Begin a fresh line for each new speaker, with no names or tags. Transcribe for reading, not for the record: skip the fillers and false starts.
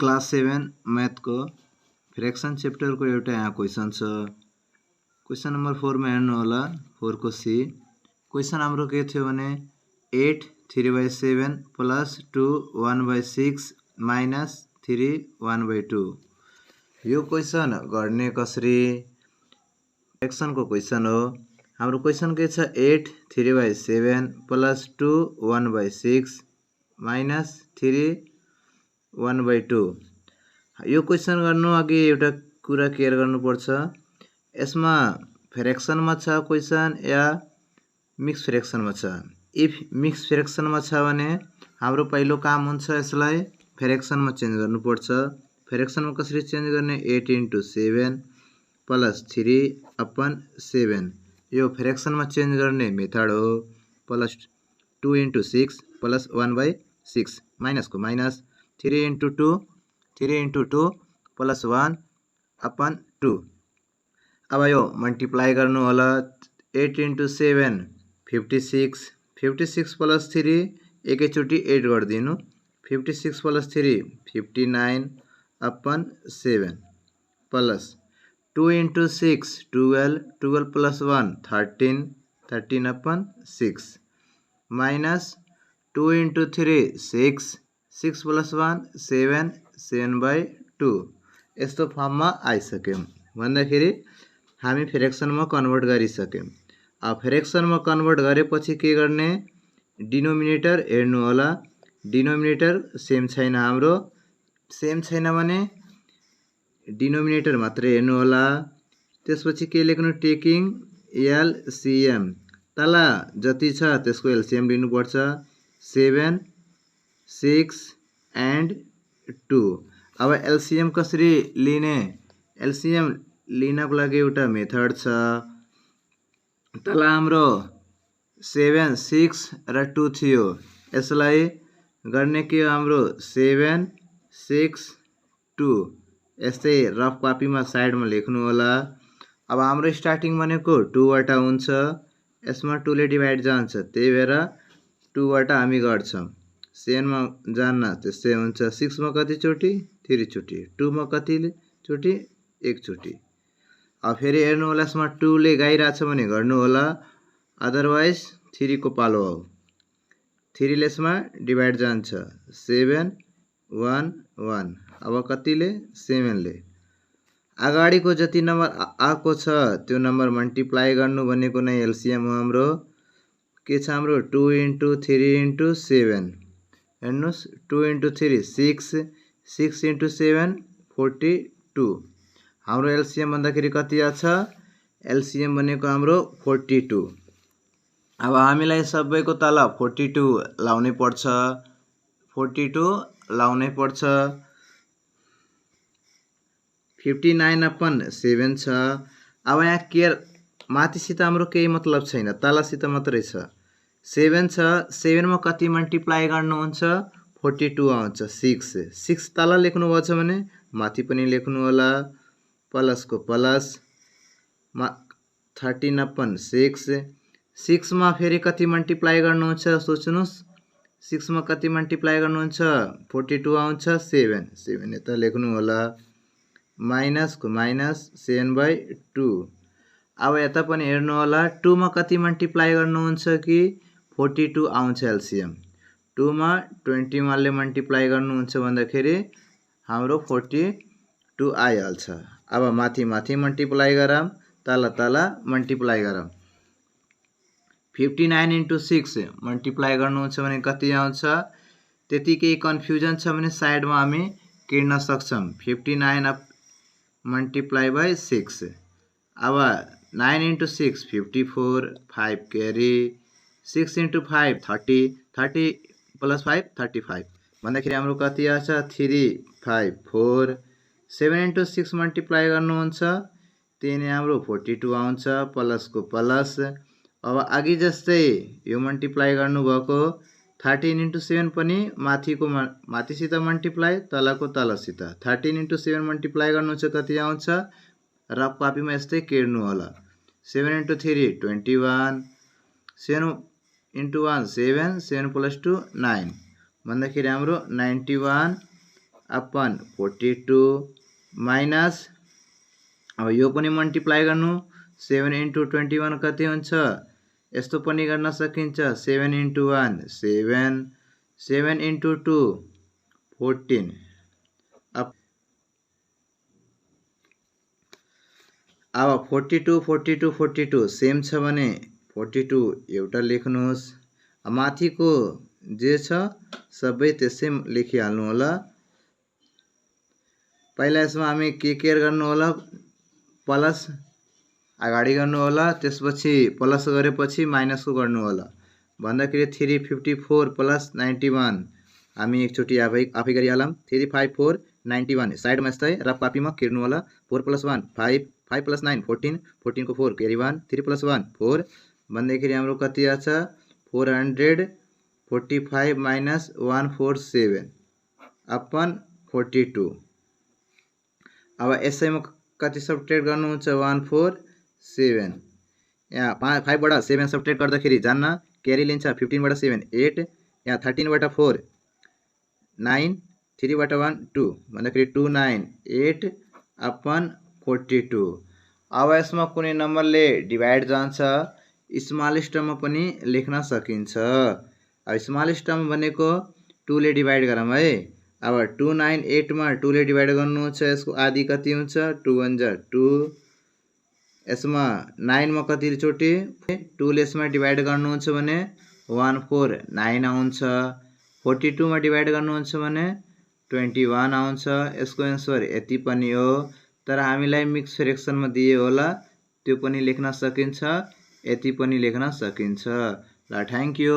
Class 7 math को fraction chapter को एउटा यहाँ क्वेशन छ। क्वेशन नंबर 4 में हेर्नु होला 4 को सी। क्वेशन हाम्रो के थियो भने 8 3/7 प्लस 2 1/6 माइनस 3 1/2। यो क्वेशन गर्ने कसरी फ्रैक्शन को क्वेशन हो। हाम्रो क्वेशन के छ 8 3/7 प्लस 2 1/6 माइनस 3 1/2। यो क्वेशन गर्नु अघि एउटा कुरा क्लियर गर्नुपर्छ, यसमा फ्रैक्शन में छ क्वेशन या मिक्स फ्रैक्शन में छ। इफ मिक्स फ्रैक्शन में छ भने हाम्रो पहिलो काम हुन्छ यसलाई फ्रैक्शन में चेन्ज गर्नुपर्छ। फ्रैक्शन में कसरी चेन्ज गर्ने 8 × 7 प्लस 3/7 यो फ्रैक्शन में चेन्ज गर्ने मेथड हो। प्लस 2 × 6 प्लस 1/6 माइनस को माइनस 3 × 2 प्लस 1/2। अब यो मल्टीप्लाई गर्नु होला 8 × 7 56 प्लस 3 एकैचोटी 8 गरिदिनु 56 plus 3 59/7 plus 2 × 6 12 plus 1 13/6 minus 2 × 3 6 plus 1 7/2। यस्तो फर्ममा आइसक्यौं भन्दाखेरि हामी फ्रैक्शन में कन्भर्ट गरिसक्यौं। अब फ्रैक्शन में कन्भर्ट गरेपछि के गर्ने डिनोमिनेटर हेर्नु होला। डिनोमिनेटर सेम छैन, हाम्रो सेम छैन भने डिनोमिनेटर मात्रै हेर्नु होला। त्यसपछि के लेख्नु टेकिङ एलसीएम तल जति छ त्यसको एलसीएम लिनुपर्छ 7 6 and 2। अब एलसीएम कसरी लिने एलसीएम लिनको लागि एउटा मेथड छ। तल हाम्रो 7 6 र 2 थियो, यसलाई गर्ने के हाम्रो 7 6 2 यस्तै रफ कपीमा साइडमा लेख्नु होला। अब हाम्रो स्टार्टिङ भनेको 2 वटा हुन्छ, यसमा 2 ले डिवाइड जान्छ, त्यही भएर 2 वटा हामी गर्छौं। 7 मा जान्न त्यस्तै हुन्छ, 6 मा कति चोटी 3 चोटी, 2 मा कति चोटी 1 चोटी। अब फेरि हेर्नु होला यसमा 2 ले गइराछ भने गर्नु होला, अदरवाइज 3 को पालो हो 3 ले यसमा डिवाइड जान्छ 7 1 1। अब कतिले 7 ले अगाडिको जति नम्बर आको छ त्यो नम्बर मल्टिप्लाई गर्नु भनेको नै एलसीएम हो। हाम्रो के छ हाम्रो 2 × 3 × 7 हेर्नुस् 2 × 3 6 6 × 7 42। हाम्रो एलसीएम भन्दाखेरि कति आछ एलसीएम भनेको हाम्रो 42। अब हामीलाई सबैको तल 42 लाउनै पर्छ 42 लाउनै पर्छ। 59/7 छ। अब यहाँ केयर माथिसित हाम्रो केही मतलब छैन, तलसित मात्रै छ। 7 छ, 7 मा कति मल्टिप्लाई गर्नुहुन्छ 42 आउँछ 6 तल लेख्नु भएको छ भने माथि पनि लेख्नु होला। प्लस को प्लस 13/6 6 मा फेरि कति मल्टिप्लाई गर्नुहुन्छ सोच्नुस् 6 मा कति मल्टिप्लाई गर्नुहुन्छ 42 आउँछ 7 यता लेख्नु होला। माइनस को माइनस 7/2। अब यता पनि हेर्नु होला 2 मा कति मल्टिप्लाई गर्नुहुन्छ कि 42 आउँछ एलसीएम। 2 मा 21 ले मल्टिप्लाई गर्नुहुन्छ भन्दाखेरि हाम्रो 42 आइहाल्छ। अब माथि माथि मल्टिप्लाई गरौँ, तल तल मल्टिप्लाई गरौँ। 59 × 6 मल्टिप्लाई गर्नुहुन्छ भने कति आउँछ, त्यति केही कन्फ्युजन छ भने साइडमा हामी किर्न सक्छौं। 59 मल्टिप्लाई बाइ 6। अब 9 × 6 54 5 क्यारी 6 × 5 30 प्लस 5 35 भन्दाखेरि हाम्रो कति आछ 3 5 4। 7 × 6 मल्टिप्लाई गर्नुहुन्छ त्यही नै हाम्रो 42 आउँछ प्लस को प्लस। अब अघि जस्तै यो मल्टिप्लाई गर्नुभएको 13 × 7 पनि माथिसित मल्टिप्लाई तलको तलसित 13 × 7 मल्टिप्लाई गर्नुहुन्छ कति आउँछ रफ कपीमा यस्तै केर्नु होला। 7 × 3 21 7 × 1 7 7 + 2 9 भन्दाखेरि हाम्रो 91 अपन 42 माइनस अब यो पनि मल्टिप्लाई गर्नु 7 × 21 कति हुन्छ यस्तो पनि गर्न सकिन्छ 7 × 1 7 7 × 2 14 अब 42 42 42 सेम छ भने 42 एउटा लेख्नुहोस् माथिको जे छ सबै त्यसै लेखिहाल्नु होला पहिला यसमा हामी के गर्नु होला प्लस अगाडि गर्नु होला त्यसपछि प्लस गरेपछि माइनसको गर्नु होला भन्दाखेरि 354 प्लस 91 हामी एकचोटी आफै गरिहालौं 354 91 साइडमा यस्तै रफ कपीमा किर्नु होला 4 + 1 5 5 + 9 14 14 को 4 carry 1 3 + 1 4 भन्दाखेरि हाम्रो कति आछ 445 minus 147 अपन 42 अब यसैमा कति सब्ट्र्याक्ट गर्नुहुन्छ 147 यहाँ 5 बाट 7 सब्ट्र्याक्ट गर्दाखेरि जान्न क्यारी लिन्छ 15 बाट 7 8 यहाँ 13 बाट 4 9 3 बाट 1 2 भन्दाखेरि 298 अपन 42 अब यसमा कुनै नम्बरले डिभाइड जान्छ स्मलेस्ट टर्ममा पनि लेख्न सकिन्छ अब स्मलेस्ट टर्म भनेको 2 ले डिभाइड गरौँ है अब 298 मा 2 ले डिभाइड गर्नुहुन्छ यसको आधी कति हुन्छ 2 1 जा 2 यसमा 9 मा कति चोटी 2 ले यसमा डिभाइड गर्नुहुन्छ भने 149 आउँछ 42 मा डिभाइड गर्नुहुन्छ भने 21 आउँछ यसको आन्सर यति पनि हो तर हामीलाई मिक्स फ्र्याक्सन मा दिए होला त्यो पनि लेख्न सकिन्छ यति पनि लेख्न सकिन्छ ल थ्यांक यू